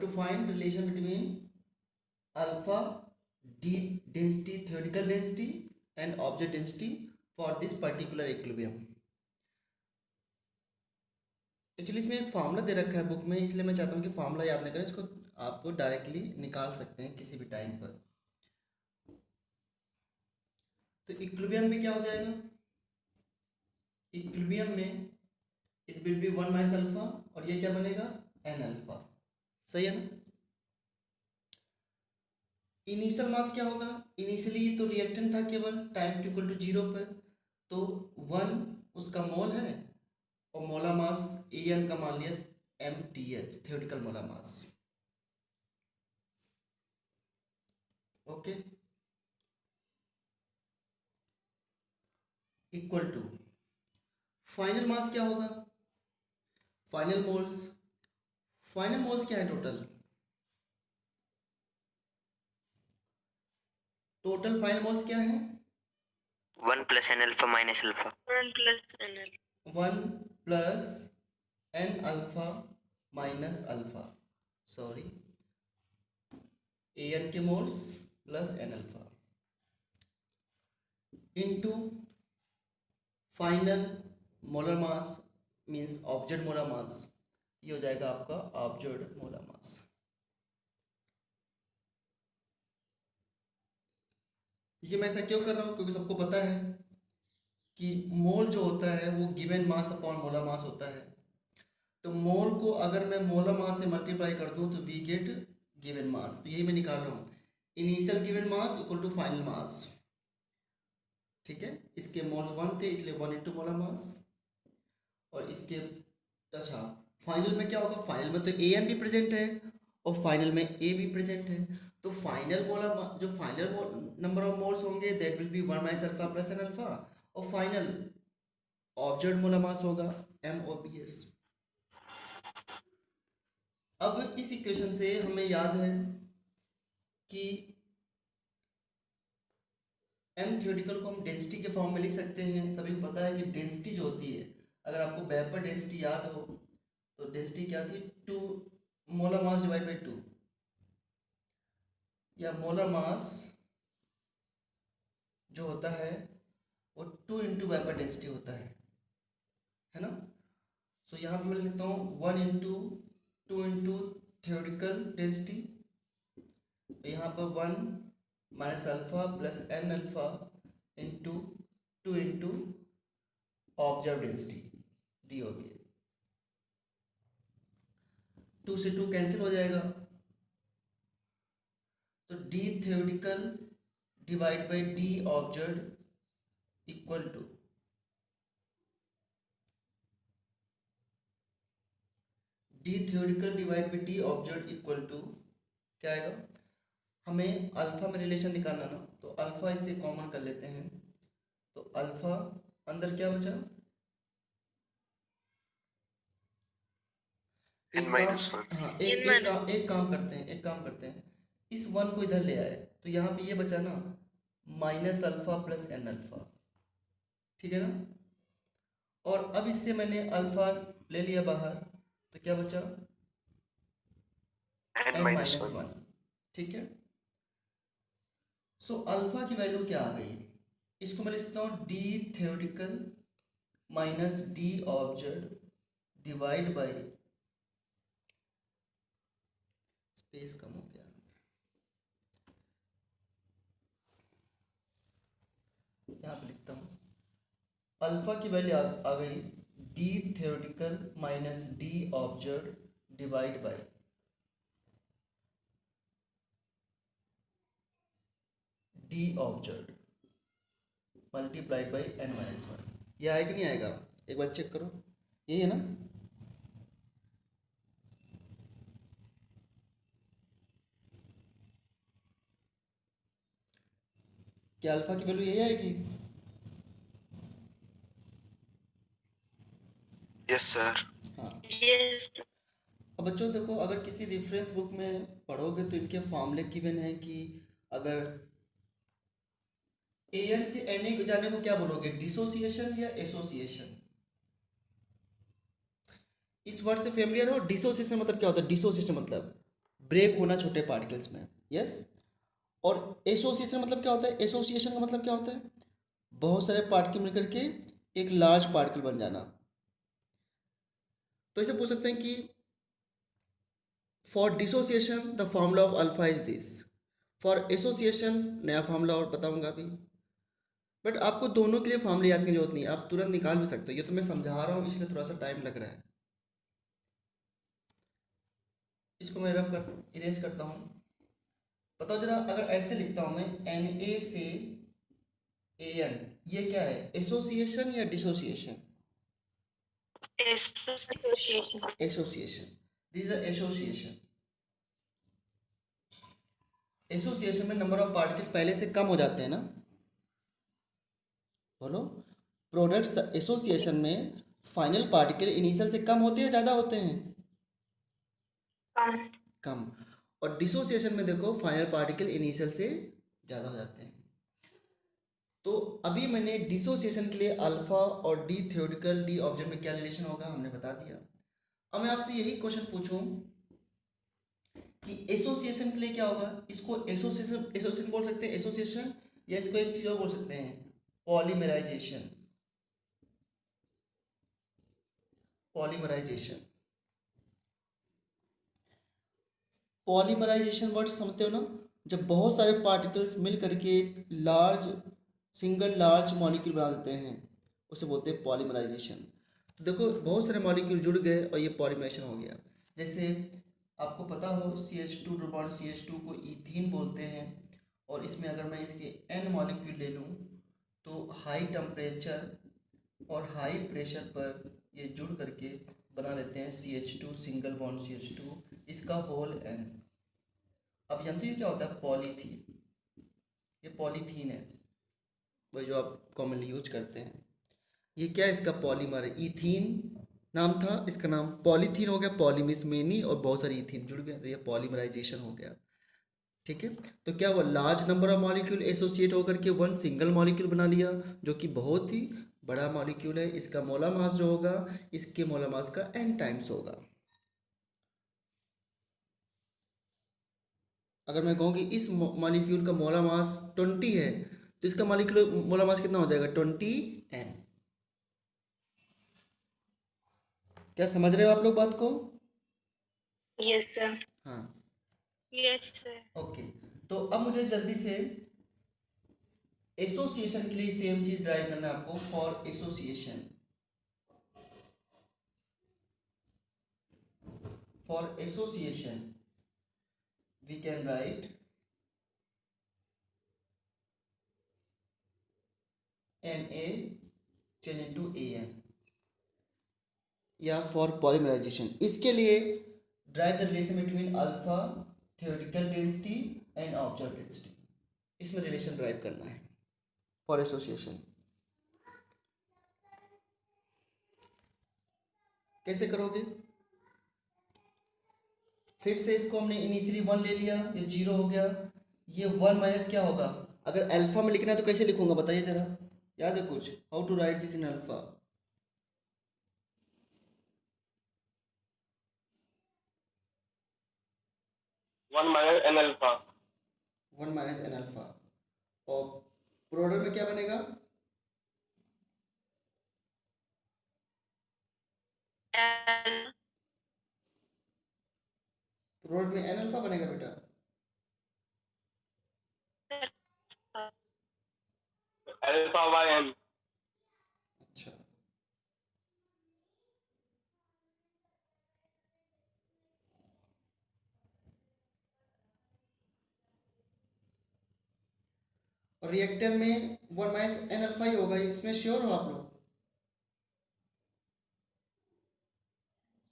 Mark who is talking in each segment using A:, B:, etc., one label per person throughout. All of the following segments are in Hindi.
A: to find relation between alpha d density, theoretical density and object density for this particular equilibrium. Actually इसमें एक फार्मूला दे रखा है बुक में, इसलिए मैं चाहता हूँ कि फार्मूला याद ना करें, इसको आप डायरेक्टली निकाल सकते हैं किसी भी टाइम पर. तो इक्विलिब्रियम में क्या हो जाएगा, इक्विलिब्रियम में it will be 1 minus alpha और ये क्या बनेगा एन अल्फा. सही है ना. इनिशियल मास क्या होगा, इनिशियली तो रिएक्टेंट था केवल टाइम टू इक्वल टू 0 पे, तो 1 उसका मोल है और मोला मास ए एन का मान लिया mth, थ्योरेटिकल मोला मास. ओके, इक्वल टू फाइनल मास क्या होगा, फाइनल मोल्स, फाइनल मोल्स क्या है टोटल, टोटल फाइनल मोल्स क्या है
B: 1 plus N alpha minus alpha 1 plus n
A: 1 plus N alpha minus alpha, sorry a n के moles plus N alpha into final molar mass means object molar mass, ये हो जाएगा आपका ऑब्जेक्ट मोलर मास. ये मैं ऐसा क्यों कर रहा हूँ, क्योंकि सबको पता है कि मोल जो होता है वो गिवन मास अपॉन मोलर मास होता है. तो मोल को अगर मैं मोलर मास से मल्टीप्लाई कर दूं तो वी गेट गिवन मास. तो यही मैं निकाल रहा हूँ, initial given mass equal to final mass. ठीक है, इसके मोल्स 1 थे इसलिए 1 इंटू मोलर मास, और इसके अच्छा फाइनल में क्या होगा, फाइनल में तो ए एन भी प्रेजेंट है और फाइनल में ए भी प्रेजेंट है. तो फाइनल मोलर जो फाइनल नंबर ऑफ मोल्स होंगे that will be 1 minus alpha plus N alpha, और फाइनल ऑब्जेक्ट मोलर मास होगा MOBS. अब इस इक्वेशन से हमें याद है कि एम थ्योरेटिकल को हम डेंसिटी के फॉर्म में लिख सकते हैं. सभी को पता है कि डेंसिटी जो होती है, अगर आपको वेपर डेंसिटी याद हो तो डेंसिटी क्या थी, 2 मोलर मास डिवाइड बाई 2, या मोलर मास जो होता है वो 2 इंटू वेपर डेंसिटी होता है ना. सो यहाँ पे मैं लिख सकता हूँ 1 इंटू 2 इंटू थ्योरेटिकल डेंसिटी, यहाँ पर 1 minus alpha plus N alpha into 2 into observe density D हो गया. 2 से 2 कैंसिल हो जाएगा, तो D theoretical divide by D observe equal to D theoretical divide by D observe equal to क्या आएगा, हमें अल्फा में रिलेशन निकालना ना, तो अल्फा इससे कॉमन कर लेते हैं, तो अल्फा अंदर क्या बचा, एक काम, हाँ एक काम करते हैं, इस 1 को इधर ले आए तो यहाँ पे ये बचा ना minus alpha plus N alpha. ठीक है ना. और अब इससे मैंने अल्फा ले लिया बाहर, तो क्या बचा एन माइनस 1. ठीक है. सो अल्फा की वैल्यू क्या आ गई, इसको मैं लिखता हूँ D theoretical minus D observe divide by, space कम हो गया, यहाँ पे लिखता हूँ अल्फा की वैल्यू आ गई D theoretical minus D observe divide by D observe multiplied by N minus 1. ये आएगा नहीं आएगा, एक बार चेक करो, यही है ना. क्या अल्फा की वैल्यू यही आएगी,
B: यस सर.
A: हाँ yes. अब बच्चों देखो, अगर किसी रेफरेंस बुक में पढ़ोगे तो इनके फॉर्मूले गिवन है कि अगर ए एन से एन ए जाने को क्या बोलोगे, डिसोसिएशन या एसोसिएशन. इस वर्ड से फेमिलियर हो, डिसोसिएशन मतलब क्या होता है, डिसोसिएशन मतलब ब्रेक होना छोटे पार्टिकल्स में, यस। और एसोसिएशन मतलब क्या होता है? एसोसिएशन का मतलब क्या होता है? बहुत सारे पार्टिकल मिलकर के एक लार्ज पार्टिकल बन जाना। तो इसे पूछ सकते हैं कि for dissociation the formula of alpha is this. For association नया फॉर्मूला और बताऊंगा अभी, बट आपको दोनों के लिए फॉर्मूले याद करने की जरूरत नहीं है, आप तुरंत निकाल भी सकते हो। ये तो मैं समझा रहा हूँ इसलिए थोड़ा सा टाइम लग रहा है। इसको मैं रफ कर इरेज करता हूँ। बताओ जरा, अगर ऐसे लिखता हूँ मैं Na से An, ये क्या है? एसोसिएशन या dissociation?
B: Association.
A: Association, this is association. Association में नंबर ऑफ पार्टिकल्स पहले से कम हो जाते हैं ना, बोलो। प्रोडक्ट्स एसोसिएशन में फाइनल पार्टिकल इनिशियल से कम होते हैं, ज़्यादा होते हैं? कम। और डिसोसिएशन में देखो फाइनल पार्टिकल इनिशियल से ज़्यादा हो जाते हैं। तो अभी मैंने डिसोसिएशन के लिए अल्फा और डी थ्योरेटिकल डी ऑब्जेक्ट में क्या रिलेशन होगा हमने बता दिया। अब मैं आपसे यही क्वेश्चन पूछूं कि एसोसिएशन के लिए क्या होगा? इसको एसोसिएशन बोल सकते हैं, एसोसिएशन, या इसको एक चीज़ और बोल सकते हैं, पॉलीमराइजेशन। पॉलीमराइजेशन, पॉलीमराइजेशन वर्ड समझते हो ना? जब बहुत सारे पार्टिकल्स मिल करके एक सिंगल लार्ज मॉलिक्यूल बना देते हैं, उसे बोलते हैं पॉलीमराइजेशन। तो देखो बहुत सारे मॉलिक्यूल जुड़ गए और ये पॉलीमराइजेशन हो गया। जैसे आपको पता हो CH2 डबल बॉन्ड CH2 को ईथीन बोलते हैं, और इसमें अगर मैं इसके N मॉलिक्यूल ले लूँ तो हाई टेम्परेचर और हाई प्रेशर पर ये जुड़ करके बना लेते हैं CH2 सिंगल बॉन्ड CH2, इसका होल N। अब जानते हो क्या होता है? पॉलीथीन। ये पॉलीथीन है, वही जो आप कॉमनली यूज करते हैं। ये क्या है? इसका पॉलीमर है, इथीन नाम था, इसका नाम पॉलीथीन हो गया। पॉलीमिस मेनी और बहुत सारी इथीन जुड़ गए तो ये पॉलीमराइजेशन हो गया। ठीक है, तो क्या हुआ? Large number of molecule associate होकर के वन सिंगल मॉलिक्यूल बना लिया, जो कि बहुत ही बड़ा मॉलिक्यूल है। इसका मोलर मास जो होगा, इसके मोलर मास का n टाइम्स होगा। अगर मैं कहूँ कि इस मॉलिक्यूल का मोलर मास 20 है, तो इसका मॉलिक्यूल मोलर मास कितना हो जाएगा? 20n। क्या समझ रहे हो आप लोग बात को?
B: Yes, sir.
A: हाँ,
B: Yes, sir.
A: ओके। तो अब मुझे जल्दी से एसोसिएशन के लिए सेम चीज ड्राइव करना है आपको। For association, we can write Na change into An, या फॉर पॉलीमराइजेशन। इसके लिए drive the relation between alpha theoretical density and observe density, इसमें रिलेशन ड्राइव करना है फॉर एसोसिएशन। कैसे करोगे? फिर से इसको हमने इनिशियली 1 ले लिया, ये 0 हो गया। ये 1 माइनस क्या होगा? अगर अल्फा में लिखना है तो कैसे लिखूंगा बताइए जरा, याद है कुछ? How to write this in alpha?
C: 1 minus n alpha.
A: 1 minus N alpha. और प्रोडक्ट में क्या बनेगा? प्रोडक्ट में एन अल्फा बनेगा बेटा।
C: Alpha by n.
A: अच्छा, और रिएक्टर में 1 माइनस एन अल्फा ही होगा, इसमें श्योर हो आप लोग?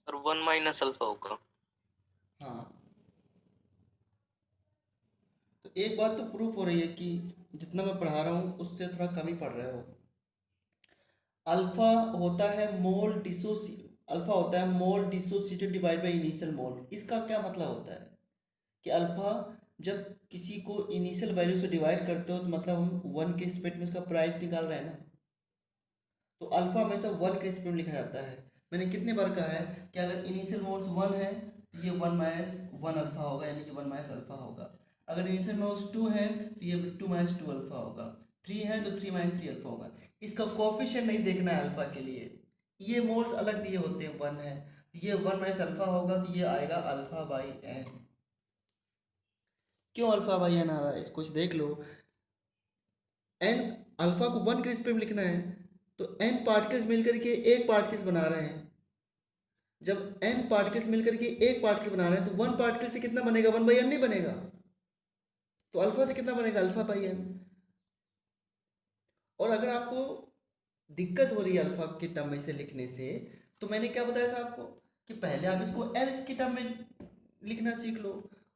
B: और 1 माइनस अल्फा होगा।
A: हाँ, तो एक बात तो प्रूफ हो रही है कि जितना मैं पढ़ा रहा हूँ उससे थोड़ा कम ही पढ़ रहे हो। अल्फा होता है mole dissociated divide by initial moles. इसका क्या मतलब होता है कि अल्फा जब किसी को इनिशियल वैल्यू से डिवाइड करते हो तो मतलब हम 1 के रिस्पेक्ट में उसका प्राइस निकाल रहे हैं ना। तो अल्फा हमेशा 1 के रिस्पेक्ट में लिखा जाता है। मैंने कितने बार कहा है कि अगर इनिशियल मोल्स 1 है तो ये 1 माइनस 1 अल्फा होगा, यानी कि 1 माइनस अल्फा होगा। अगर इनिशियल मोल्स 2 है तो ये 2 माइनस 2 अल्फा होगा। 3 है तो 3 माइनस 3 अल्फा होगा। इसका कोफिशिएंट नहीं देखना है अल्फा के लिए, ये मोल्स अलग दिए होते हैं, 1 है ये 1 माइनस अल्फा होगा, तो ये आएगा अल्फा बाई एन। क्यों अल्फा बाई एन आ रहा है, इसको देख लो। एन अल्फा को 1 के स्पीड में लिखना है, तो एन पार्टिकल्स मिलकर के एक पार्टिकल्स बना रहे हैं। जब एन पार्टिकल्स मिलकर के एक पार्टिकल बना रहे हैं तो 1 पार्टिकल से कितना बनेगा, 1 बाई एन नहीं बनेगा, तो अल्फा से कितना बनेगा, अल्फा बाई एन। और अगर आपको दिक्कत हो रही है अल्फा के टर्म में से लिखने से, तो मैंने क्या बताया था आपको कि पहले आप इसको एल के टर्म में लिखना सीख लो।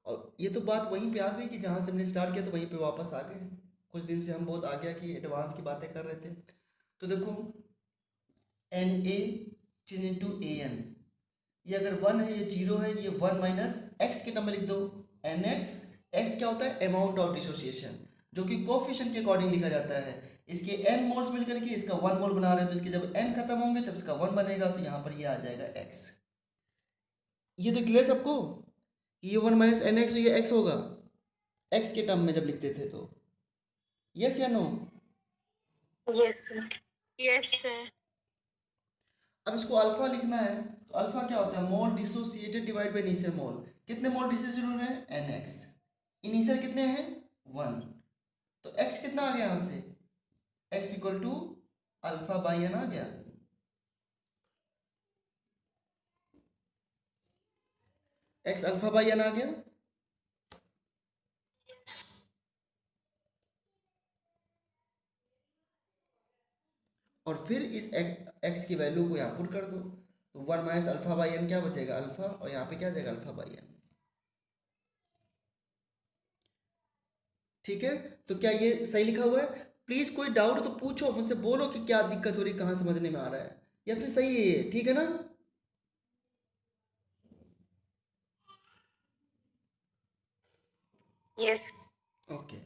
A: और ये तो बात वहीं पे आ गई कि जहाँ से हमने स्टार्ट किया तो वहीं पे वापस आ गए। कुछ दिन से हम बहुत आ गया कि एडवांस की बातें कर रहे थे। तो देखो N A change into A N, ये अगर 1 है ये 0 है, ये 1 माइनस एक्स के टर्म में लिख दो, एन एक्स। एक्स क्या होता है, अमाउंट ऑफ डिसोसिएशन, जो कि कोफिशिएंट के अकॉर्डिंग लिखा जाता है। इसके n मोल्स मिलकर के इसका 1 मोल बना रहे हैं, तो इसके जब n खत्म होंगे तब इसका 1 बनेगा, तो यहाँ पर ये आ जाएगा x। ये तो क्लियर सबको, ये 1 माइनस एन एक्स, ये x होगा x के टर्म में जब लिखते थे तो। यस या नो?
D: Yes sir.
A: अब इसको अल्फा लिखना है, तो अल्फा क्या होता है, mole dissociated divide by initial mole. कितने मोल डिसोसिएटेड हो रहे हैं, एन एक्स। इनिशियल कितने हैं, 1, तो x कितना आ गया यहाँ से, x equal to alpha by n आ गया। x अल्फा बाई एन आ गया। और फिर इस x की वैल्यू को यहाँ पुट कर दो, तो 1 माइनस अल्फा बाई एन क्या बचेगा, अल्फा, और यहाँ पे क्या आ जाएगा, अल्फा बाई एन। ठीक है, तो क्या ये सही लिखा हुआ है? प्लीज कोई डाउट तो पूछो मुझसे, बोलो कि क्या दिक्कत हो रही, कहाँ समझने में आ रहा है, या फिर सही है ये, ठीक है ना?
D: यस।
A: ओके,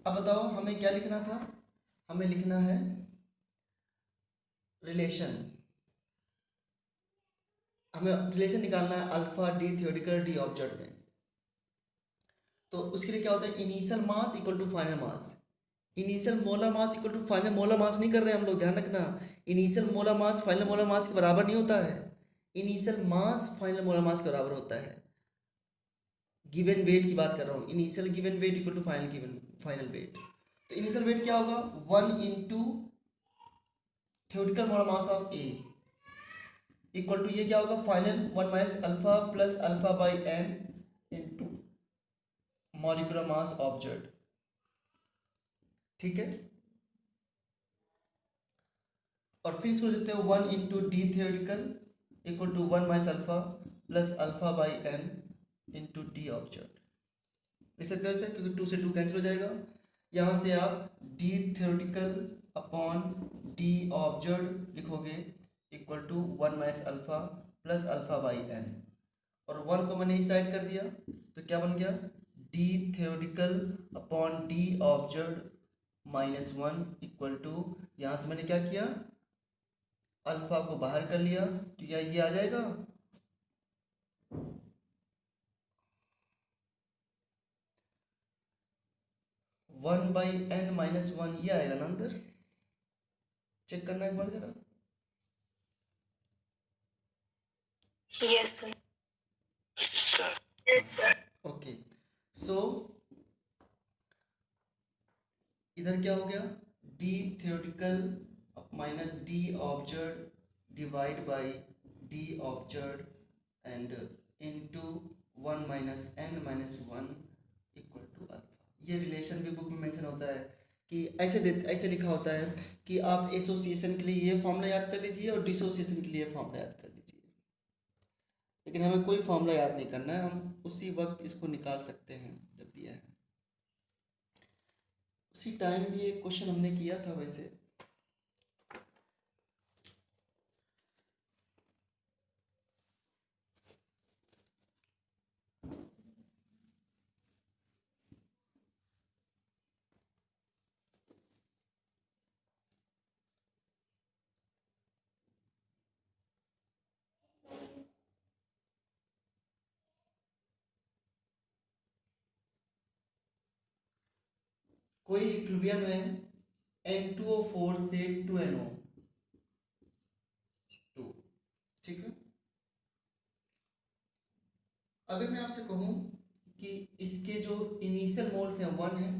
A: अब बताओ हमें क्या लिखना था, हमें लिखना है रिलेशन। हमें रिलेशन निकालना है alpha D theoretical D observe में। तो उसके लिए क्या होता है, initial mass equal to final mass. Initial molar mass equal to final molar mass नहीं कर रहे हैं हम लोग, ध्यान रखना। Initial molar mass final molar mass के बराबर नहीं होता है। Initial mass final molar mass के बराबर होता है। गिवन वेट की बात कर रहा हूँ, initial given weight equal to final weight. तो इनिशियल वेट क्या होगा, 1 into theoretical molar mass of A equal to ये क्या होगा, final 1 minus alpha plus alpha by N into molecular mass observe. ठीक है, और फिर इसको देते हैं 1 into D theoretical equal to 1 minus alpha plus alpha by N into D observe. इसे तरह से, क्योंकि 2 से 2 कैंसिल हो जाएगा, यहाँ से आप D theoretical upon D observe लिखोगे equal to 1 minus alpha plus alpha by n, और 1 को मैंने इस साइड कर दिया, तो क्या बन गया, D theoretical upon D observe minus 1 equal to, यहाँ से मैंने क्या किया, अल्फा को बाहर कर लिया, तो ये आ जाएगा 1 बाई एन माइनस 1, ये आएगा ना अंदर, चेक करना एक बार जरा।
D: Yes sir.
A: ओके, सो इधर क्या हो गया, D theoretical minus D observe divide by D observe and into 1 minus N minus 1 equal to alpha. ये रिलेशन भी बुक में मेंशन होता है कि ऐसे लिखा होता है कि आप एसोसिएशन के लिए ये फॉर्मूला याद कर लीजिए और डिसोसिएशन के लिए फॉर्मूला याद कर लीजिए। लेकिन हमें कोई फॉर्मूला याद नहीं करना है, हम उसी वक्त इसको निकाल सकते हैं जब दिया है। उसी टाइम भी एक क्वेश्चन हमने किया था वैसे, कोई इक्विलिब्रियम है N2O4 से 2NO2, ठीक है। अगर मैं आपसे कहूं कि इसके जो इनिशियल मोल्स हैं 1 है,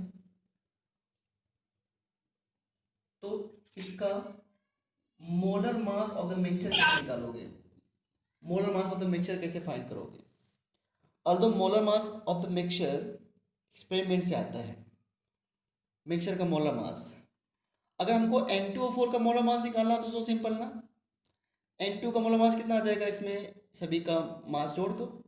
A: तो इसका molar mass of the mixture कैसे निकालोगे? Molar mass of the mixture कैसे फाइंड करोगे? Although molar mass of the mixture experiment से आता है, मिक्सचर का मोलर मास। अगर हमको N2O4 का मोलर मास निकालना तो सो सिंपल ना, N2 का मोलर मास कितना आ जाएगा, इसमें सभी का मास जोड़ दो।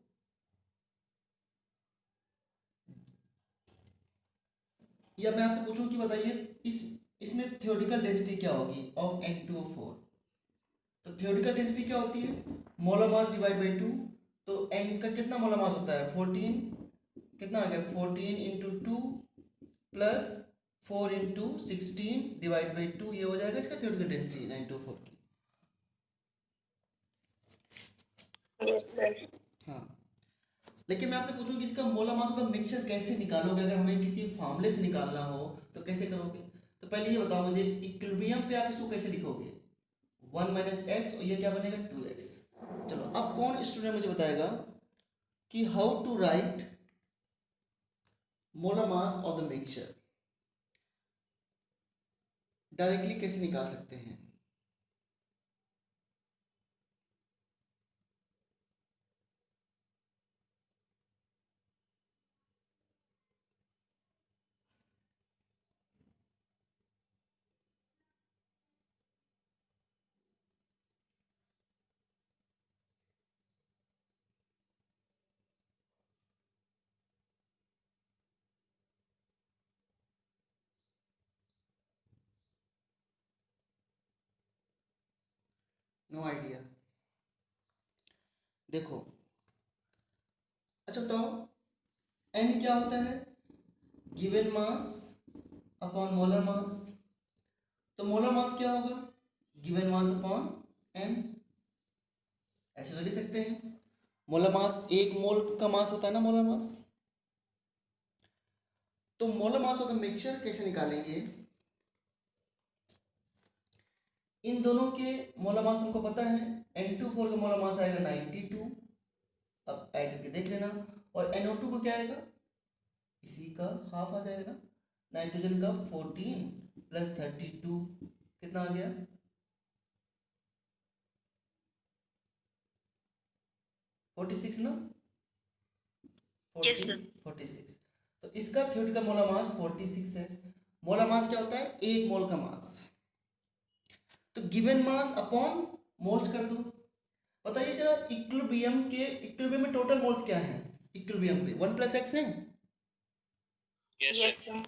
A: या मैं आपसे पूछूं कि बताइए इसमें थ्योरेटिकल डेंसिटी क्या होगी ऑफ N2O4? तो थ्योरेटिकल डेंसिटी क्या होती है? Molar mass divide by 2। तो N का कितना मोलर मास होता है? 14, कितना आ गया? 14 into 2 plus 4 into 16 divide by 2, ये हो जाएगा इसका थ्योरेटिकल डेंसिटी N2O4 की।
D: Yes sir.
A: हाँ, लेकिन मैं आपसे पूछूं कि इसका molar mass of the mixture कैसे निकालोगे? अगर हमें किसी फॉर्मूले से निकालना हो तो कैसे करोगे? तो पहले ये बताओ मुझे, इक्विलिब्रियम पे आप इसको कैसे लिखोगे? 1 माइनस एक्स, और ये क्या बनेगा? 2x। चलो, अब कौन स्टूडेंट मुझे बताएगा कि how to write molar mass of the mixture, directly कैसे निकाल सकते हैं? No idea. देखो, अच्छा बताओ, एन क्या होता है? Given mass upon molar mass. तो मोलर मास क्या होगा? Given mass upon N. ऐसे तो लिख सकते हैं, मोलर मास 1 मोल का मास होता है ना, मोलर मास। तो molar mass of the mixture कैसे निकालेंगे? इन दोनों के मोलर मास हमको पता है, N2O4 का मोलर मास आएगा 92, अब ऐड करके देख लेना। और NO2 को क्या आएगा? इसी का हाफ आ जाएगा ना, नाइट्रोजन का 14 प्लस 32, कितना आ गया? 46 ना,
D: Yes, sir.
A: 46। तो इसका थ्योरेटिकल मोलर मास 46 है। मोलर मास क्या होता है? 1 मोल का मास। तो गिवन मास अपॉन मोल्स कर दो। बताइए जरा, इक्विलिब्रियम में टोटल मोल्स क्या है? इक्विलिब्रियम पे 1 प्लस एक्स है।
D: Yes, sir.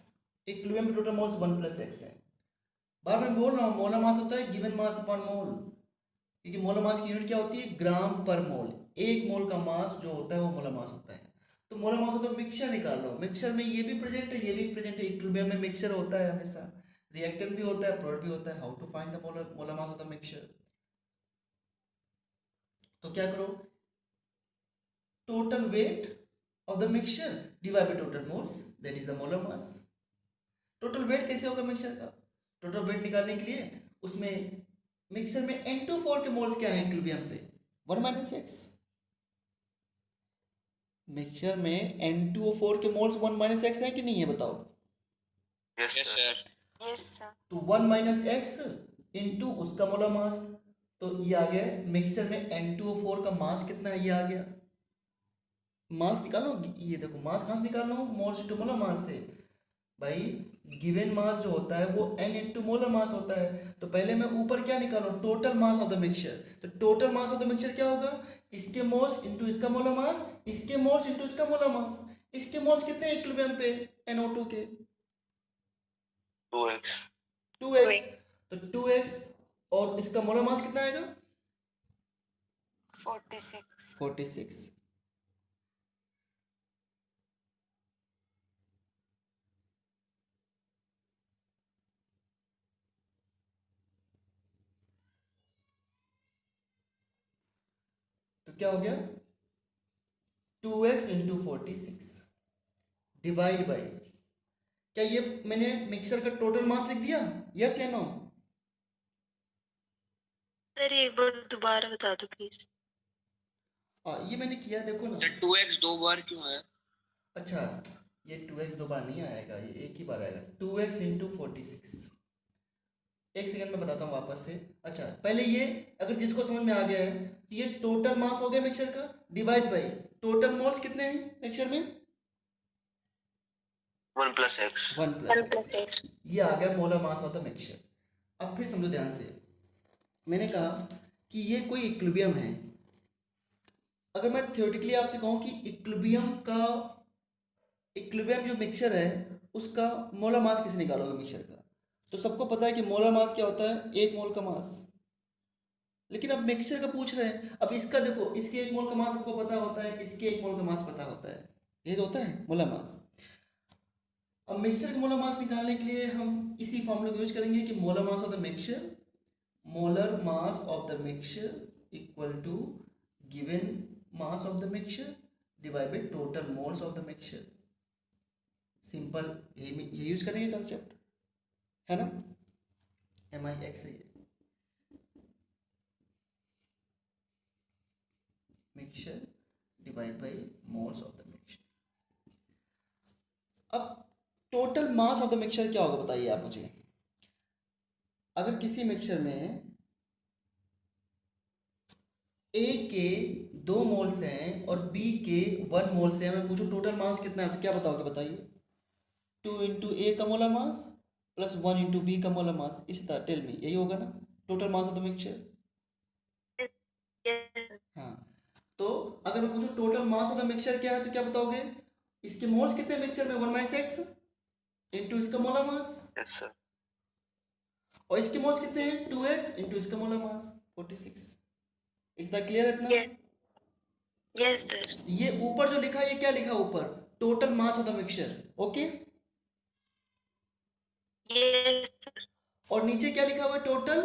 A: इक्विलिब्रियम में टोटल मोल्स 1 प्लस एक्स है। बार मैं बोल रहा हूँ, मोलर मास होता है गिवन मास अपॉन मोल, क्योंकि मोलर मास की यूनिट क्या होती है? ग्राम पर मोल। 1 मोल का मास जो होता है वो मोलर मास होता है। तो मोलर मास होता है, मिक्सचर निकाल लो, मिक्सचर में ये भी प्रेजेंट है, ये भी प्रेजेंट है। इक्विलिब्रियम में मिक्सचर होता है हमेशा, रिएक्टेंट भी होता है, प्रोडक्ट भी होता है। How to find the molar mass of the mixture? तो क्या करो, total weight of the mixture divide by total moles, that is the molar mass. Total weight कैसे होगा मिक्सचर का? टोटल वेट निकालने के लिए उसमें मिक्सचर में N2O4 के मोल्स क्या है इक्विलिब्रियम पे? 1 माइनस एक्स। मिक्सचर में N2O4 के मोल्स 1 माइनस एक्स है कि नहीं है, बताओ?
C: Yes, sir.
D: Yes, sir.
A: तो 1 माइनस एक्स इंटू उसका मोलर मास, तो ये आ गया मिक्सचर में N2O4 का मास कितना है, ये आ गया। मास निकालो, ये देखो मास कहाँ से निकालना हो? मोल्स इंटू मोलर मास से। भाई गिवन मास जो होता है वो N इंटू मोलर मास होता है। तो पहले मैं ऊपर क्या निकालूं? Total mass of the mixture. तो total mass of the mixture क्या होगा? इसके मोल्स इंटू इसका मोलर मास, इसके मोल्स इंटू इसका मोलर मास। इसके मोल्स कितने इक्विलिब्रियम पे? NO2 के
C: 2x.
A: 2x। तो 2x और इसका मोलर मास कितना आएगा?
D: 46.
A: 46। तो क्या हो गया? 2x इंटू 46 डिवाइड बाई क्या ये मैंने मिक्सर का टोटल मास लिख दिया? यस या नो?
D: सर एक बार दोबारा बता दो प्लीज।
A: ये मैंने किया, देखो ना।
C: सर 2x 2 बार क्यों है?
A: अच्छा, ये 2x 2 बार नहीं आएगा, ये एक ही बार आएगा। 2x into 46। एक सेकंड में बताता हूँ वापस से। अच्छा, पहले ये अगर जिसको समझ में आ गया है तो ये टोटल मास हो गया मिक्सर का, डिवाइड बाई टोटल मोल्स कितने हैं मिक्सर में?
C: 1 + x।
A: 1 + x। ये आ गया molar mass of the mixture. अब फिर समझो ध्यान से, मैंने कहा कि ये कोई इक्विलिब्रियम है। अगर मैं थ्योरेटिकली आपसे कहूँ कि इक्विलिब्रियम जो मिक्सचर है उसका मोलर मास कैसे निकालोगे मिक्सचर का? तो सबको पता है कि मोलर मास क्या होता है, 1 मोल का मास। लेकिन अब मिक्सचर का पूछ रहे हैं, अब इसका देखो, इसके 1 मोल का मास सबको पता होता है, इसके 1 मोल का मास पता होता है, ये तो होता है मोलर मास। अब मिक्सचर का मोलर मास निकालने के लिए हम इसी फॉर्मूला को यूज करेंगे कि molar mass of the mixture, molar mass of the mixture equal to given mass of the mixture divide by total moles of the mixture. Simple, ये यूज करेंगे कंसेप्ट, है ना? MIX है ये, mixture divide by moles of the mixture. अब total mass of the mixture क्या होगा बताइए आप मुझे। अगर किसी मिक्सचर में A के 2 मोल्स हैं और B के 1 मोल्स हैं, मैं पूछूं टोटल मास कितना है तो क्या बताओगे बताइए? 2 इंटू A का molar mass plus 1 into B का मोलर मास, इसी तरह टेल मी, यही होगा ना total mass of the mixture? हाँ, तो अगर मैं पूछूं total mass of the mixture क्या है तो क्या बताओगे? इसके मोल्स कितने हैं मिक्सचर में? 1 - x इंटू इसका मोलर मास,
C: यस सर।
A: और इसके मोल्स कितने हैं? 2x इंटू इसका मोलर मास 46। इस तरह क्लियर है इतना?
D: Yes sir.
A: ये ऊपर जो लिखा है ये क्या लिखा है ऊपर? Total mass of the mixture, okay.
D: Yes
A: और नीचे क्या लिखा हुआ है? Total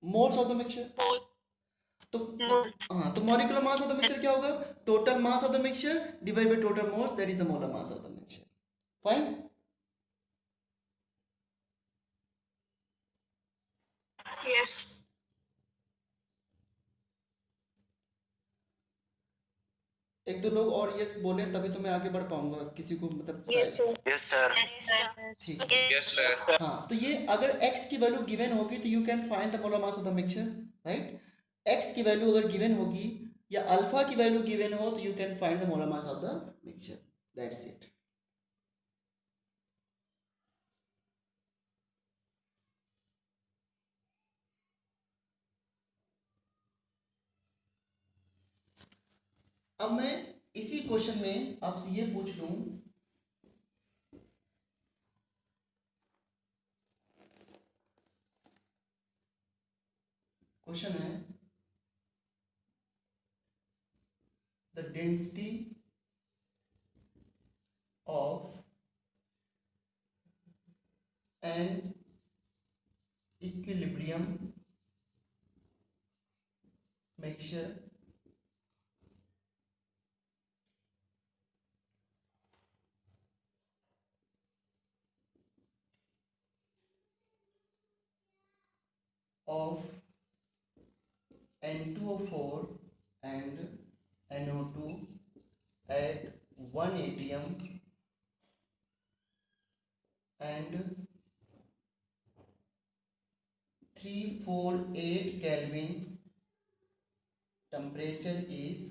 A: moles of the mixture. तो हाँ, तो molecular mass of the mixture क्या होगा? Total mass of the mixture divide by total moles, that is the molar mass of the mixture. Fine.
D: Yes
A: एक दो लोग और यस बोले तभी तो मैं आगे बढ़ पाऊंगा, किसी को मतलब
D: यस
A: शायद-
C: यस सर।
A: ठीक है।
C: Yes sir.
A: हाँ, तो ये अगर x की वैल्यू गिवन होगी तो you can find the molar mass of the mixture, right? x की वैल्यू अगर गिवन होगी या अल्फा की वैल्यू गिवन हो तो you can find the molar mass of the mixture, that's it. अब मैं इसी क्वेश्चन में आपसे ये पूछ लूं, क्वेश्चन है the density of an equilibrium mixture of N2O4 and NO2 at 1 atm and 348 Kelvin, temperature is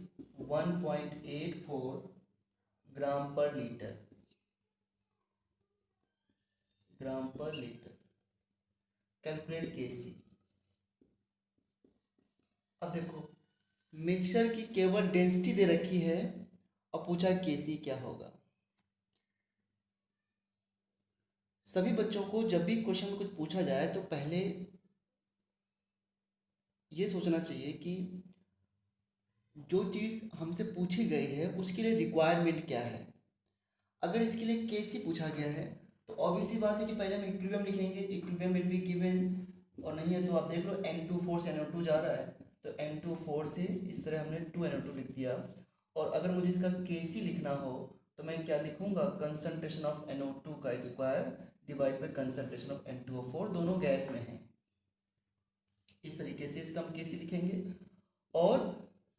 A: 1.84 gram per liter, calculate Kc। अब देखो, मिक्सचर की केवल डेंसिटी दे रखी है और पूछा Kc क्या होगा। सभी बच्चों को जब भी क्वेश्चन में कुछ पूछा जाए तो पहले ये सोचना चाहिए कि जो चीज़ हमसे पूछी गई है उसके लिए रिक्वायरमेंट क्या है। अगर इसके लिए Kc पूछा गया है तो ऑब्वियसली बात है कि पहले हम इक्विलिब्रियम लिखेंगे, इक्विलिब्रियम विल बी गिवन, और नहीं है तो आप देख लो N24 से NO2 जा रहा है तो N24 से इस तरह हमने 2NO2 लिख दिया। और अगर मुझे इसका Kc लिखना हो तो मैं क्या लिखूंगा, कंसंट्रेशन ऑफ NO2 का square divide by concentration of N2O4, दोनों गैस में हैं। इस तरीके से इसका हम कैसे लिखेंगे। और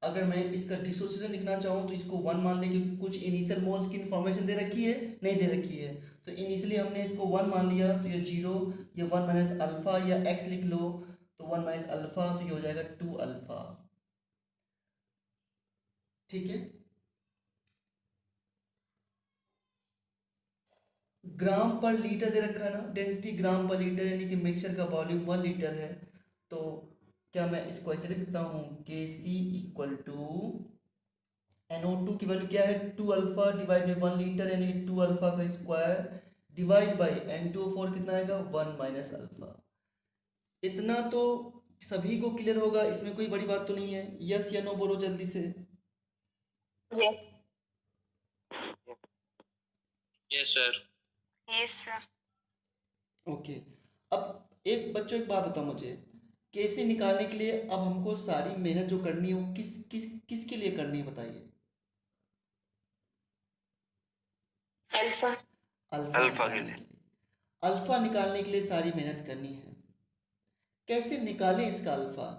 A: अगर मैं इसका डिसोसिएशन लिखना चाहूँ तो इसको 1 मान लें, क्योंकि कुछ इनिशियल मोल्स की इन्फॉर्मेशन दे रखी है, नहीं दे रखी है, तो इनिशियली हमने इसको 1 मान लिया, तो ये 0, ये 1 माइनस अल्फा या x लिख लो, तो 1 माइनस अल्फा, तो ये हो जाएगा 2 अल्फा। ठीक है। ग्राम पर लीटर दे रखा है ना, डेंसिटी ग्राम पर लीटर, यानी कि मिक्सचर का वॉल्यूम 1 लीटर है। तो क्या मैं इसको ऐसे लिख सकता हूँ, Kc इक्वल टू NO2 की वैल्यू क्या है, 2 अल्फा डिवाइड बाई 1 लीटर, यानी 2 अल्फा का स्क्वायर डिवाइड बाई N2O4 कितना आएगा, 1 माइनस अल्फा। इतना तो सभी को क्लियर होगा, इसमें कोई बड़ी बात तो नहीं है। यस या नो बोलो जल्दी से।
D: Yes.
C: Yes sir.
D: Yes, sir.
A: Okay. अब एक बच्चों एक बात बताओ मुझे, कैसे निकालने के लिए अब हमको सारी मेहनत जो करनी है वो किस किस किसके लिए करनी है बताइए।
D: Alpha.
C: अल्फा के
A: निकालने
C: लिए।
A: के लिए, अल्फा निकालने के लिए सारी मेहनत करनी है। कैसे निकालें इसका अल्फा।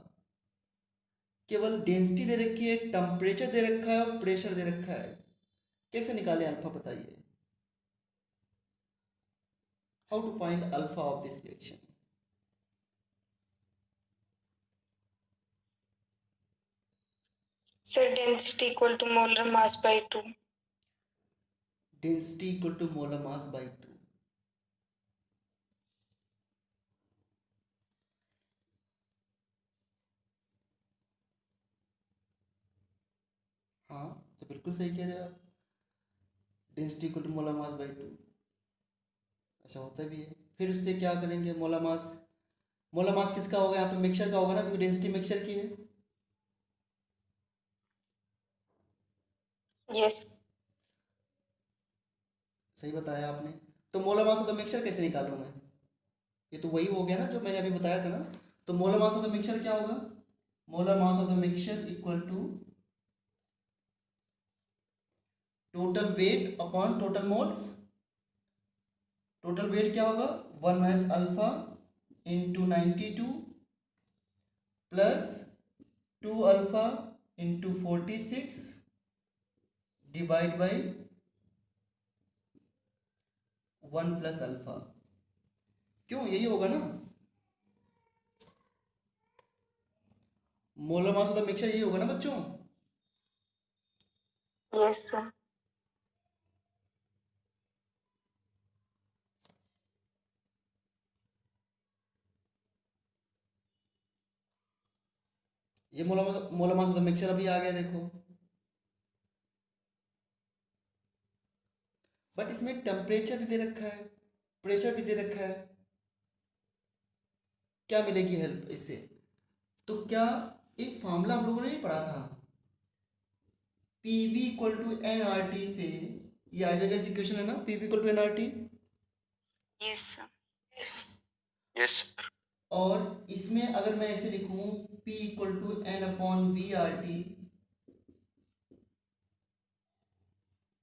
A: केवल डेंसिटी दे रखी है, टेम्परेचर दे रखा है और प्रेशर दे रखा है, कैसे निकालें अल्फा बताइए। How to find alpha of this reaction.
D: Sir, density equal to molar mass by 2.
A: Density equal to molar mass by 2। हाँ, तो बिल्कुल सही कह रहे हैं आप, density equal to molar mass by 2, ऐसा होता भी है। फिर उससे क्या करेंगे, मोलर मास किसका होगा, यहाँ पे मिक्सचर का होगा ना, क्योंकि डेंसिटी मिक्सचर की है।
D: Yes.
A: सही बताया आपने। तो molar mass of the mixture कैसे निकालूं मैं, ये तो वही हो गया ना जो मैंने अभी बताया था ना। तो molar mass of the mixture क्या होगा, molar mass of the mixture equal to total weight upon total moles. Total weight क्या होगा, 1 minus alpha into 92 plus 2 alpha into 46 divide by 1 plus alpha. क्यों, यही होगा ना, molar mass of the mixture यही होगा ना बच्चों।
D: Yes, sir.
A: ये molar mass of the mixture अभी आ गया देखो। बट इसमें टेम्परेचर भी दे रखा है, प्रेशर भी दे रखा है, क्या मिलेगी हेल्प इससे। तो क्या एक फार्मूला हम लोगों ने नहीं पढ़ा था, PV इक्वल टू NRT से, ये आइडियल गैस इक्वेशन है ना, PV equal to NRT।
D: Yes, sir. Yes.
C: Yes.
A: और इसमें अगर मैं ऐसे लिखूं, P equal to N upon VRT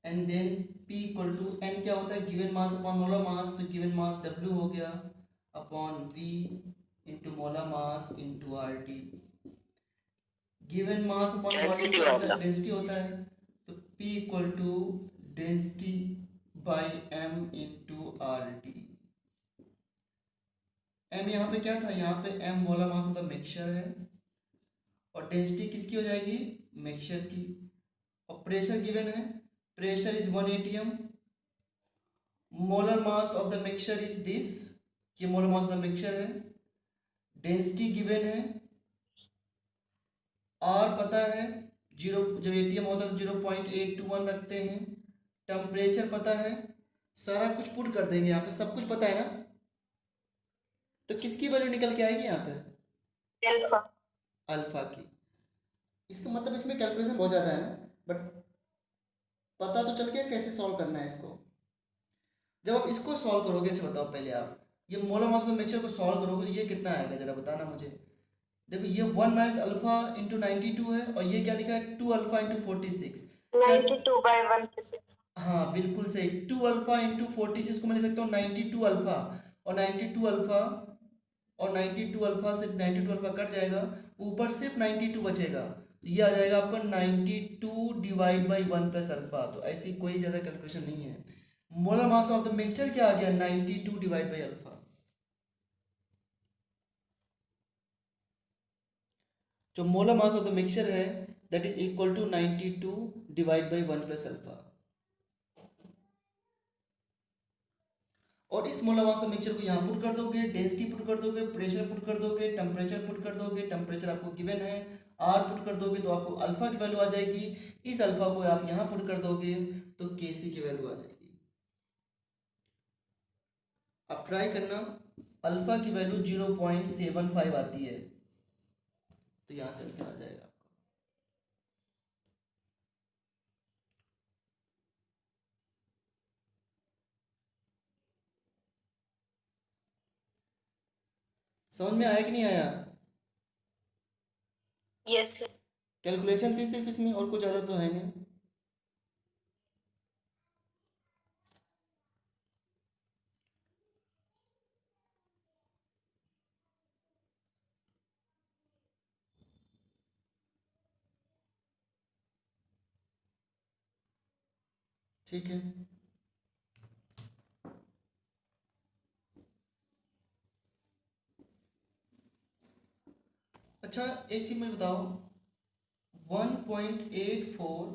A: and then P equal to N क्या होता है, given mass upon molar mass, तो गिवन मास W हो गया upon V into molar mass into RT। Given mass upon
B: Density
A: volume
B: होता है।
A: डेंसिटी होता है, तो P equal to density by M into RT। M यहाँ पे क्या था, यहाँ पे M molar mass of the mixture है, और डेंसिटी किसकी हो जाएगी, मिक्सचर की। और प्रेशर गिवन है, pressure is 1 atm, molar mass of the mixture is this, ये molar mass of the mixture है। डेंसिटी गिवन है, R पता है, 0, जब ATM होता है तो 0.821 रखते हैं। टेम्परेचर पता है, सारा कुछ पुट कर देंगे यहाँ पे, सब कुछ पता है ना। तो किसकी वैल्यू निकल के आएगी यहाँ पे,
D: Alpha.
A: अल्फा की। इसका मतलब इसमें कैलकुलेशन बहुत ज़्यादा है ना, बट पता तो चल गया कैसे सॉल्व करना है इसको। जब आप इसको सॉल्व करोगे, अच्छा बताओ पहले आप, ये molar mass of the mixture को सॉल्व करोगे तो ये कितना आएगा जरा बताना मुझे। देखो ये 1 माइनस अल्फा इंटू 92 है, और ये क्या लिखा है, 2 अल्फा इंटू 46।
D: 92 by 1 plus 6.
A: हाँ बिल्कुल सही, 2 अल्फा इंटू 46 को मैं ले सकता हूँ 92 अल्फा, और 92 अल्फा, और 92 अल्फा से 92 अल्फा कट जाएगा, ऊपर सिर्फ 92 बचेगा, तो ये आ जाएगा आपका 92 डिवाइड बाई 1 प्लस अल्फा। तो ऐसी कोई ज़्यादा कैलकुलेशन नहीं है। Molar mass of the mixture क्या आ गया, 92 डिवाइड बाई अल्फा। जो molar mass of the mixture है that is equal to 92 divide by 1 plus alpha. और इस मोलर मास ऑफ मिक्सचर को यहाँ पुट कर दोगे, डेंसिटी पुट कर दोगे, प्रेशर पुट कर दोगे, टेम्परेचर पुट कर दोगे, टेम्परेचर आपको गिवन है, आर पुट कर दोगे तो आपको अल्फा की वैल्यू आ जाएगी। इस अल्फा को आप यहाँ पुट कर दोगे तो केसी की वैल्यू आ जाएगी। आप ट्राई करना, अल्फा की वैल्यू 0.75 आती है, तो यहाँ से आंसर आ जाएगा। समझ में आया कि नहीं आया?
D: Yes, sir.
A: कैलकुलेशन थी सिर्फ इसमें, और कुछ ज़्यादा तो है नहीं। ठीक है, अच्छा एक चीज मुझे बताओ, 1.84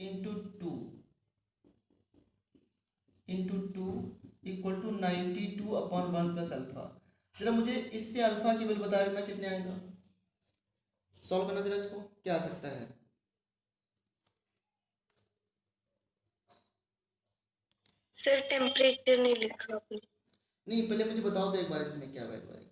A: into two equal to 92 upon 1 plus alpha. जरा मुझे इससे अल्फा की वैल्यू बता देना कितने आएगा, सॉल्व करना जरा इसको, क्या आ सकता है।
D: सर टेम्परेचर नहीं लिखा आपने।
A: नहीं, पहले मुझे बताओ तो एक बार इसमें क्या वैल्यू आएगी।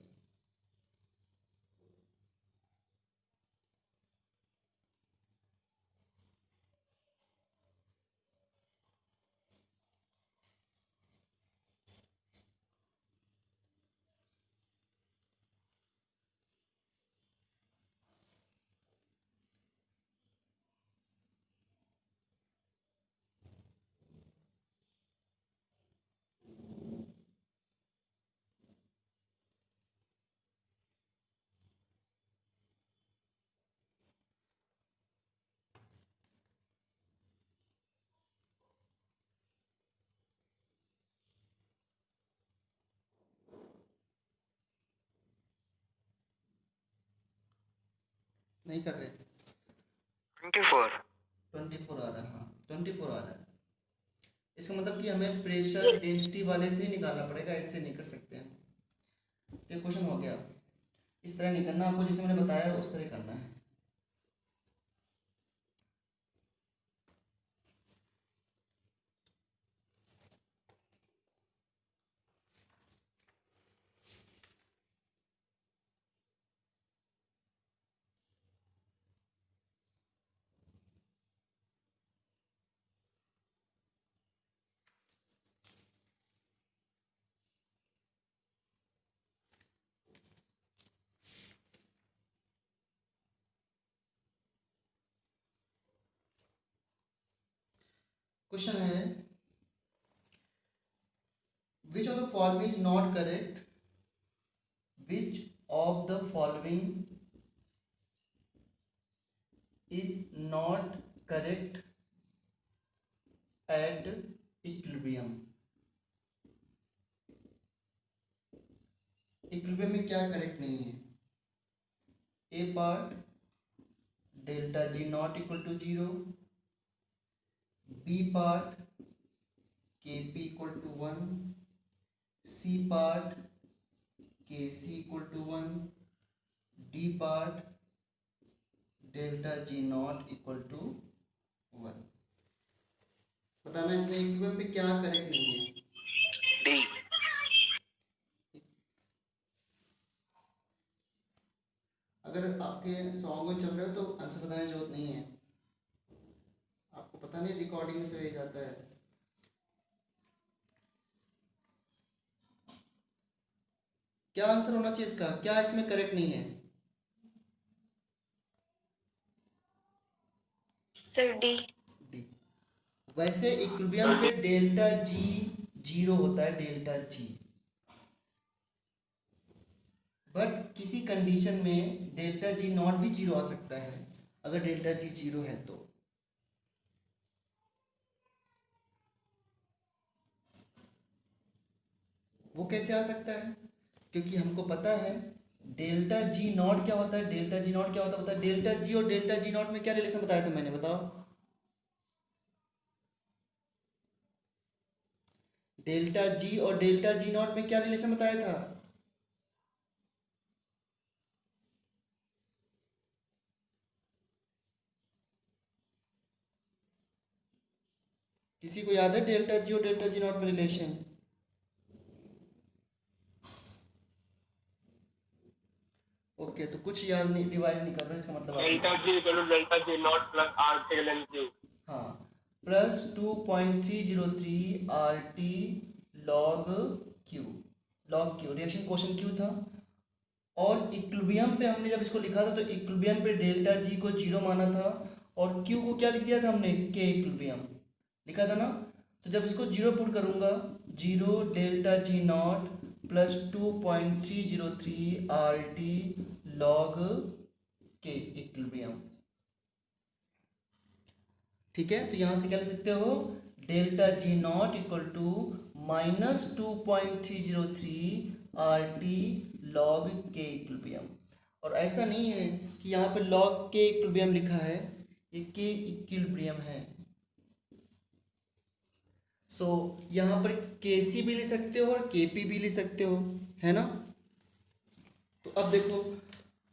A: नहीं कर रहे,
B: 24.
A: 24 आ रहा है, हाँ 24 आ रहा है। इसका मतलब कि हमें प्रेशर
D: Yes.
A: डेंसिटी वाले से ही निकालना पड़ेगा, इससे नहीं कर सकते हम। ये क्वेश्चन हो गया, इस तरह नहीं करना, आपको जैसे मैंने बताया उस तरह करना है। क्वेश्चन है, which of the following is not correct, which of the following is not correct at equilibrium. Equilibrium में क्या करेक्ट नहीं है। A part delta G naught equal to 0, B part K P equal to 1, C part K C equal to 1, D part delta G naught equal to 1। बताना इसमें इक्विलिब्रियम पे क्या करेक्ट नहीं है।
C: डी।
A: अगर आपके सॉन्ग में चल रहे हो तो आंसर बताने की जरूरत नहीं है, आपको पता नहीं रिकॉर्डिंग में से भेज जाता है। क्या आंसर होना चाहिए इसका, क्या इसमें करेक्ट नहीं है।
D: Sir D.
A: डी। वैसे इक्विलिब्रियम पे डेल्टा जी जीरो होता है, डेल्टा जी, बट किसी कंडीशन में डेल्टा जी नॉट भी जीरो आ सकता है। अगर डेल्टा जी जीरो है तो वो कैसे आ सकता है? क्योंकि हमको पता है डेल्टा जी नॉट क्या होता है। डेल्टा जी नॉट क्या होता है पता है? डेल्टा जी और डेल्टा जी नॉट में क्या रिलेशन बताया था मैंने, बताओ? डेल्टा जी और डेल्टा जी नॉट में क्या रिलेशन बताया था? किसी को याद है डेल्टा जी और डेल्टा जी नॉट में रिलेशन? ओके, तो कुछ याद नहीं, डिवाइस नहीं कर रहे, इसका मतलब
C: delta G equal to delta G naught plus R T L N Q.
A: हाँ, plus 2.303 R T log Q. Log Q reaction question Q था। और इक्विलिब्रियम पे हमने जब इसको लिखा था तो इक्विलिब्रियम पे डेल्टा जी को जीरो माना था और क्यू को क्या लिख दिया था हमने? के इक्विलिब्रियम लिखा था ना। तो जब इसको जीरो पुट करूँगा, zero delta G naught plus 2.303 R T log K equilibrium. ठीक है, तो यहाँ से क्या लिख सकते हो? Delta G naught equal to minus 2.303 R T log K equilibrium. और ऐसा नहीं है कि यहाँ पे लॉग के इक्विलिब्रियम लिखा है, ये के इक्विलिब्रियम है। सो यहाँ पर के सी भी ले सकते हो और के पी भी ले सकते हो, है ना। तो अब देखो,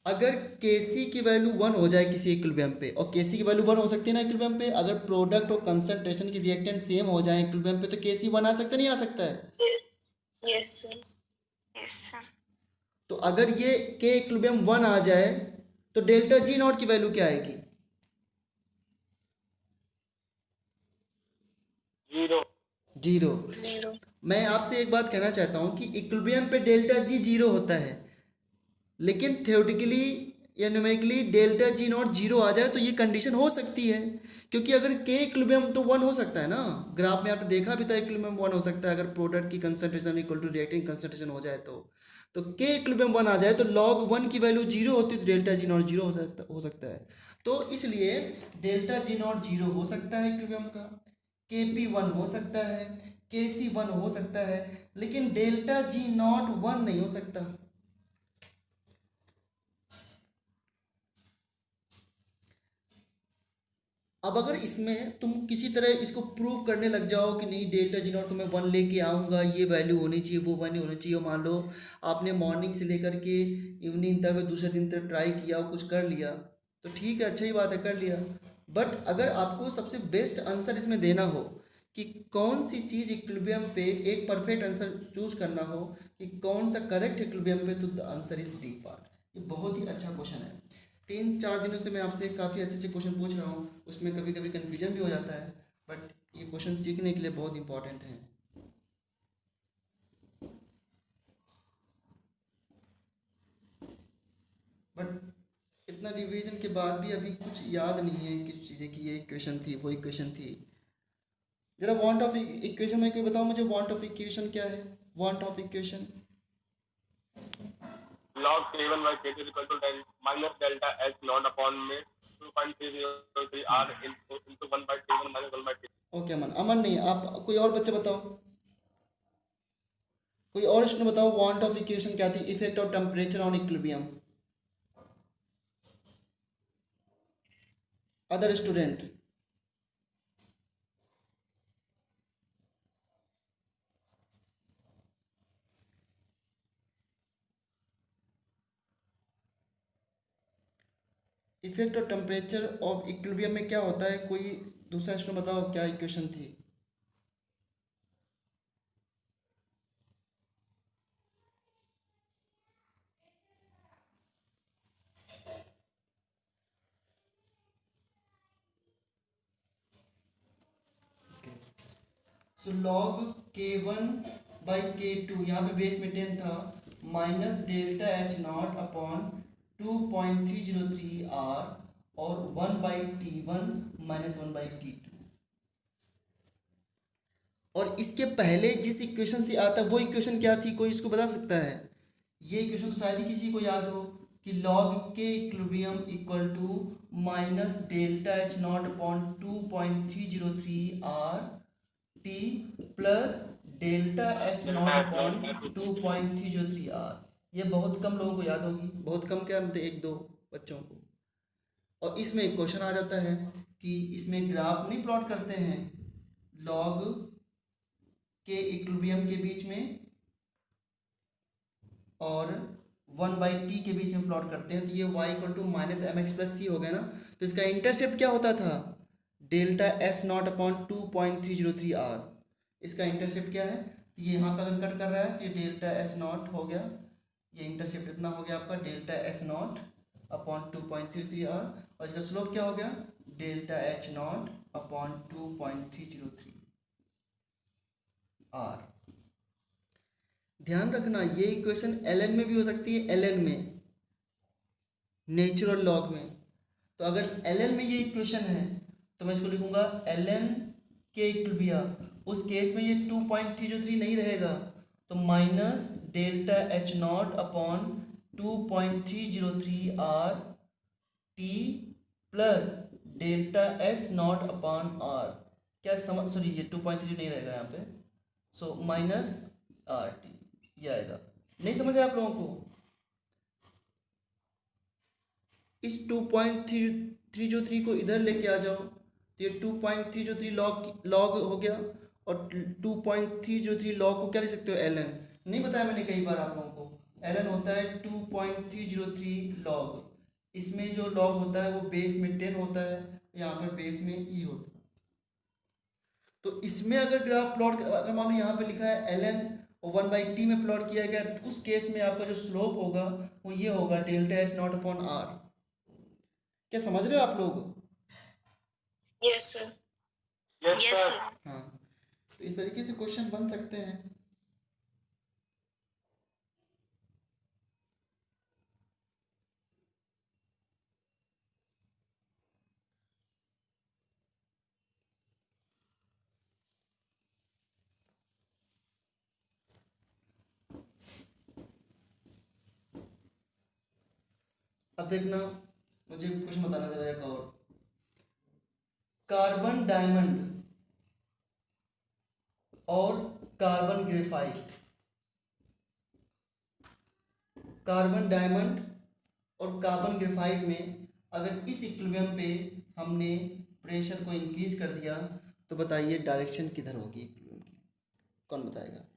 A: अगर के सी की वैल्यू 1 हो जाए किसी इक्विलिब्रियम पे, और के सी की वैल्यू 1 हो सकती है ना इक्विलिब्रियम पे, अगर प्रोडक्ट और कंसंट्रेशन की रिएक्टेंट सेम हो जाए इक्विलिब्रियम पे, तो के सी 1 आ सकता है, नहीं आ सकता है?
D: Yes sir.
B: Yes sir.
A: तो अगर ये के इक्विलिब्रियम 1 आ जाए तो डेल्टा जी नॉट की वैल्यू क्या आएगी?
C: जीरो।
A: जीरो।
D: जीरो।
A: मैं आपसे एक बात कहना चाहता हूँ कि इक्विलिब्रियम पे डेल्टा जी जीरो होता है, लेकिन थ्योरेटिकली या numerically delta G naught zero आ जाए तो ये कंडीशन हो सकती है। क्योंकि अगर के इक्विलिब्रियम तो 1 हो सकता है ना, ग्राफ में आपने देखा भी था इक्विलिब्रियम 1 हो सकता है अगर प्रोडक्ट की concentration equal to reactant concentration हो जाए तो के इक्विलिब्रियम 1 आ जाए तो लॉग 1 की वैल्यू जीरो होती है तो डेल्टा जी नॉट जीरो हो सकता है। तो इसलिए डेल्टा जी नॉट जीरो हो सकता है इक्विलिब्रियम का, के पी 1 हो सकता है, के सी 1 हो सकता है, लेकिन डेल्टा जी नॉट 1 नहीं हो सकता। अब अगर इसमें तुम किसी तरह इसको प्रूव करने लग जाओ कि नहीं डेल्टा जी नॉट को मैं 1 लेके आऊँगा, ये वैल्यू होनी चाहिए, वो वैल्यू होनी चाहिए, मान लो आपने मॉर्निंग से लेकर के इवनिंग तक दूसरे दिन तक ट्राई किया और कुछ कर लिया तो ठीक है, अच्छा ही बात है, कर लिया। बट अगर आपको सबसे बेस्ट आंसर इसमें देना हो कि कौन सी चीज़ इक्विलिब्रियम पे एक परफेक्ट आंसर चूज करना हो कि कौन सा करेक्ट इक्विलिब्रियम पे, तो the answer is D part. ये बहुत ही अच्छा क्वेश्चन है। 3-4 दिनों से मैं आपसे काफ़ी अच्छे अच्छे क्वेश्चन पूछ रहा हूँ, उसमें कभी कभी कन्फ्यूजन भी हो जाता है, बट ये क्वेश्चन सीखने के लिए बहुत इंपॉर्टेंट है। बट इतना रिवीजन के बाद भी अभी कुछ याद नहीं है किस चीज़ें की, ये इक्वेशन थी वो इक्वेशन थी। जरा वांट ऑफ इक्वेशन में कोई बताओ मुझे, वांट ऑफ इक्वेशन क्या है? Want of equation
C: log k1 by k2 equal to minus delta h naught upon में 2.303 r into 1 by k1 minus 1 by k2।
A: Okay अमन, अमन नहीं, आप कोई और बच्चे बताओ, कोई और स्टूडेंट बताओ वांट ऑफ इक्वेशन क्या थी? Effect of temperature on equilibrium. Other student? Effect of temperature of equilibrium में क्या होता है? कोई दूसरा स्टूडेंट बताओ क्या इक्वेशन थी? So log k1 by k2, यहाँ पे बेस में 10 था, minus delta H naught upon 2.303 R, और 1/T1 माइनस 1/T2। और इसके पहले जिस इक्वेशन से आता वो इक्वेशन क्या थी, कोई इसको बता सकता है? ये इक्वेशन तो शायद ही किसी को याद हो कि log k equilibrium equal to minus delta H naught upon 2.303 R T plus delta S naught upon 2.303 R. ये बहुत कम लोगों को याद होगी, बहुत कम क्या मतलब 1-2 बच्चों को। और इसमें एक क्वेश्चन आ जाता है कि इसमें ग्राफ नहीं प्लॉट करते हैं log के इक्विलिब्रियम के बीच में और 1/t के बीच में प्लॉट करते हैं, तो ये y equal to minus M X plus C हो गया ना। तो इसका इंटरसेप्ट क्या होता था? Delta S naught upon 2.303 R. इसका इंटरसेप्ट क्या है? तो ये यहाँ पर अगर कट कर रहा है तो ये डेल्टा एस नॉट हो गया, ये इंटरसेप्ट इतना हो गया आपका delta S naught upon 2.33 R, और इसका स्लोप क्या हो गया? Delta H naught upon 2.303 R. ध्यान रखना ये इक्वेशन ln में भी हो सकती है, ln में नेचुरल लॉग में। तो अगर ln में ये इक्वेशन है तो मैं इसको लिखूंगा ln के इक्विलिब्रियम, उस केस में ये 2.303 नहीं रहेगा, तो minus delta H naught upon 2.303 R T plus delta S naught upon R. क्या समझ, सॉरी ये 2.3 नहीं रहेगा यहाँ पे, सो माइनस आर टी ये आएगा। नहीं समझ आया आप लोगों को? इस 2.303 को इधर लेके आ जाओ तो ये 2.303 लॉग हो गया, और 2.303 लॉग को क्या लिख सकते हो? ln। नहीं बताया मैंने कई बार आप लोगों को, ln होता है 2.303 लॉग। इसमें जो लॉग होता है वो बेस में 10 होता है, यहाँ पर बेस में e होता है। तो इसमें अगर ग्राफ प्लॉट, अगर मान लो यहाँ पे लिखा है ln और 1/t में प्लॉट किया गया, तो उस केस में आपका जो स्लोप होगा वो ये होगा delta S naught upon R. क्या समझ रहे हो आप लोग?
D: Yes sir.
C: Yes, sir.
A: हाँ, तो इस तरीके से क्वेश्चन बन सकते हैं। अब देखना, मुझे क्वेश्चन बताना जरा एक और। कार्बन डायमंड और कार्बन ग्रेफाइट, कार्बन डायमंड और कार्बन ग्रेफाइट में अगर इस इक्विलिब्रियम पे हमने प्रेशर को इंक्रीज कर दिया तो बताइए डायरेक्शन किधर होगी इक्विलिब्रियम की? कौन बताएगा?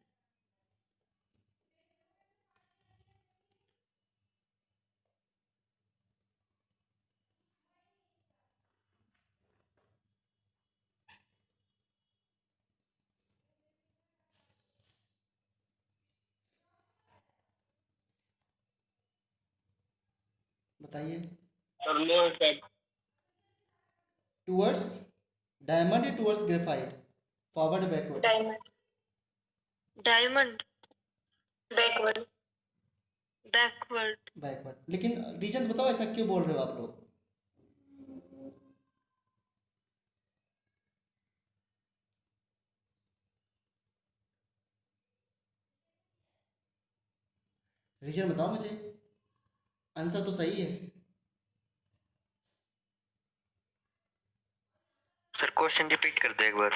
A: बताइए।
C: Sir, no effect.
A: Towards diamond या towards graphite? Forward backward?
D: Diamond.
B: Diamond
D: backward.
B: Backward.
A: Backward. लेकिन रीजन बताओ, ऐसा क्यों बोल रहे हो आप लोग? रीजन बताओ मुझे, आंसर तो सही है।
B: सर क्वेश्चन रिपीट कर दो एक बार।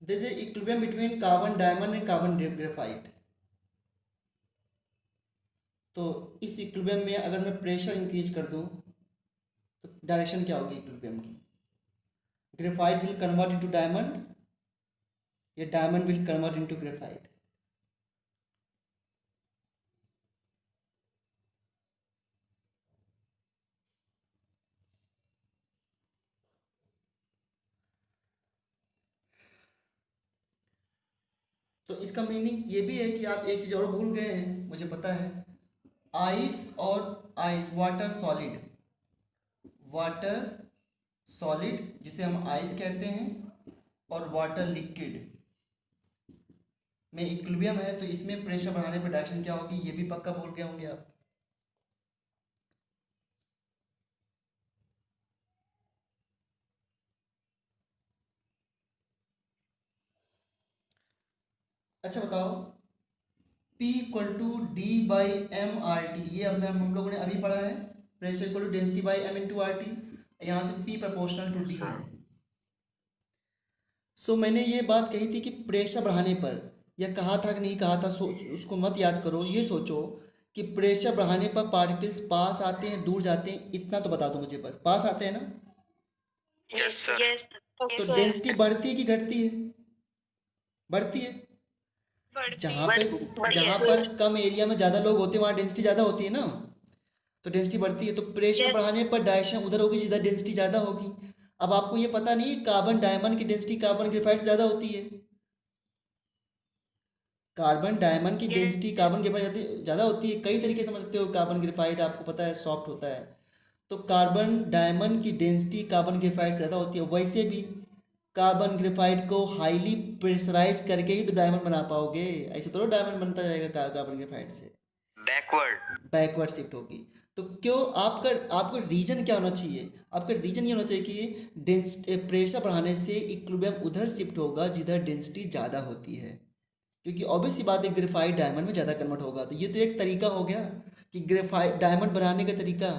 A: This is equilibrium between carbon diamond and carbon graphite. तो इस इक्विलिब्रियम में अगर मैं प्रेशर इंक्रीज कर दूं तो डायरेक्शन क्या होगी इक्विलिब्रियम की? Graphite will convert into diamond या diamond will convert into graphite? तो इसका मीनिंग ये भी है कि आप एक चीज़ और भूल गए हैं, मुझे पता है। आइस और ice, water solid, water solid जिसे हम आइस कहते हैं, और वाटर लिक्विड में इक्विलिब्रियम है, तो इसमें प्रेशर बढ़ाने पर डायरेक्शन क्या होगी ये भी पक्का भूल गए होंगे आप। अच्छा बताओ, P equal to D by M R T, ये हम लोगों ने अभी पढ़ा है। Pressure equal to density by M into R T, यहाँ से P प्रोपोर्शनल टू डी है। सो मैंने ये बात कही थी कि प्रेशर बढ़ाने पर, या कहा था कि नहीं कहा था, उसको मत याद करो, ये सोचो कि प्रेशर बढ़ाने पर पार्टिकल्स पास आते हैं दूर जाते हैं, इतना तो बता दो मुझे, बस पास आते हैं ना।
B: Yes, sir.
D: Yes.
A: तो डेंसिटी बढ़ती है कि घटती है? बढ़ती है। जहाँ पे जहाँ पर कम एरिया में ज़्यादा लोग होते हैं वहाँ डेंसिटी ज़्यादा होती है ना, तो डेंसिटी बढ़ती है। तो प्रेशर बढ़ाने पर डायरेक्शन उधर होगी जिधर डेंसिटी ज़्यादा होगी। अब आपको ये पता नहीं कार्बन डायमंड की डेंसिटी कार्बन ग्रेफाइट से ज़्यादा होती है। कार्बन डायमंड की डेंसिटी कार्बन ग्रेफाइट ज़्यादा होती है। कई तरीके से समझ सकते हो। कार्बन ग्रेफाइट आपको पता है सॉफ्ट होता है, तो कार्बन डायमंड की डेंसिटी कार्बन ग्रेफाइट से ज़्यादा होती है। वैसे भी कार्बन ग्रेफाइट को हाईली प्रेशराइज करके ही तो डायमंड बना पाओगे, ऐसे थोड़ा डायमंड बनता जाएगा कार्बन ग्रेफाइट से,
B: Backward.
A: बैकवर्ड शिफ्ट होगी। तो क्यों आपका रीजन क्या होना चाहिए? आपका रीजन ये होना चाहिए कि डेंसिटी प्रेशर बढ़ाने से इक्विलिब्रियम उधर शिफ्ट होगा जिधर डेंसिटी ज़्यादा होती है, क्योंकि ऑब्वियस सी बात है ग्रेफाइट डायमंड में ज़्यादा कन्वर्ट होगा। तो ये तो एक तरीका हो गया कि ग्रेफाइट डायमंड बनाने का तरीका,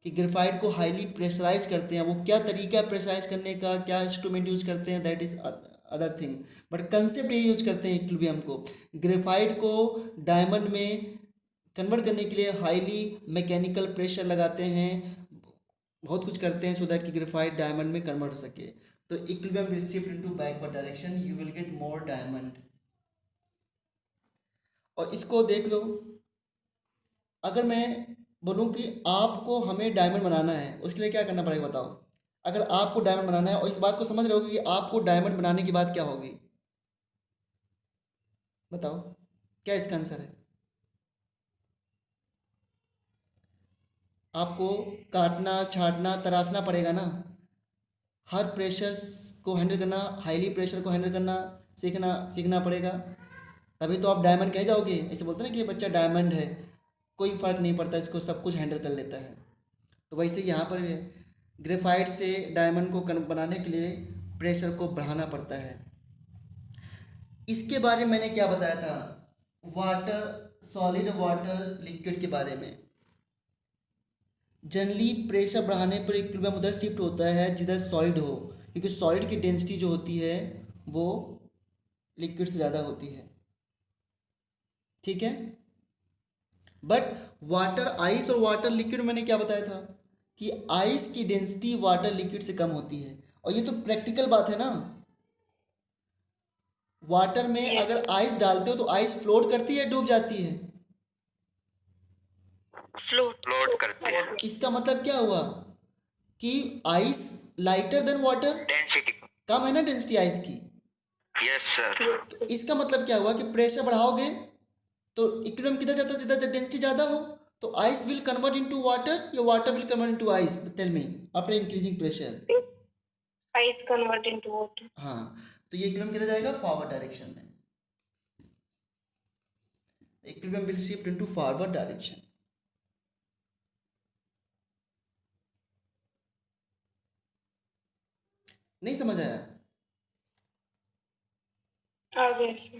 A: कि ग्रेफाइट को हाईली प्रेशराइज करते हैं। वो क्या तरीका है प्रेशराइज करने का, क्या इंस्ट्रूमेंट यूज करते हैं, that is other thing, but concept ये यूज करते हैं इक्विलिब्रियम को। ग्रेफाइट को डायमंड में कन्वर्ट करने के लिए हाईली मैकेनिकल प्रेशर लगाते हैं, बहुत कुछ करते हैं सो दैट कि ग्रेफाइट डायमंड में कन्वर्ट हो सके। तो equilibrium will shift into backward direction, you will get more diamond. और इसको देख लो, अगर मैं बोलूँ कि आपको हमें डायमंड बनाना है, उसके लिए क्या करना पड़ेगा बताओ? अगर आपको डायमंड बनाना है और इस बात को समझ रहे हो कि आपको डायमंड बनाने के बाद क्या होगी, बताओ क्या इसका आंसर है? आपको काटना छाटना तराशना पड़ेगा ना, हर प्रेशर्स को हैंडल करना, हाईली प्रेशर को हैंडल करना सीखना पड़ेगा, तभी तो आप डायमंड कह जाओगे। ऐसे बोलते हैं ना कि ये बच्चा डायमंड है, कोई फ़र्क नहीं पड़ता, इसको सब कुछ हैंडल कर लेता है। तो वैसे यहाँ पर भी ग्रेफाइट से डायमंड को बनाने के लिए प्रेशर को बढ़ाना पड़ता है। इसके बारे में मैंने क्या बताया था, वाटर, सॉलिड वाटर लिक्विड के बारे में। जनरली प्रेशर बढ़ाने पर इक्विलिब्रियम उधर शिफ्ट होता है जिधर सॉलिड हो, क्योंकि सॉलिड की डेंसिटी जो होती है वो लिक्विड से ज़्यादा होती है, ठीक है। बट वाटर, आइस और वाटर लिक्विड, मैंने क्या बताया था कि आइस की डेंसिटी वाटर लिक्विड से कम होती है। और ये तो प्रैक्टिकल बात है ना, वाटर में अगर आइस डालते हो तो आइस फ्लोट करती है, डूब जाती है?
B: Float करते हैं.
A: इसका मतलब क्या हुआ कि ice lighter than water,
B: Density.
A: कम है ना डेंसिटी आइस की।
B: Yes, sir.
A: तो इसका मतलब क्या हुआ कि प्रेशर बढ़ाओगे तो इक्विलिब्रियम किधर जाता है, जिधर डेंसिटी ज़्यादा हो। तो ice will convert into water या water will convert into ice, tell me, after increasing pressure.
D: Ice convert into water.
A: हाँ, तो ये इक्विलिब्रियम किधर जाएगा, फॉरवर्ड डायरेक्शन में। Equilibrium will shift into forward direction. नहीं समझ आया?
D: Obviously.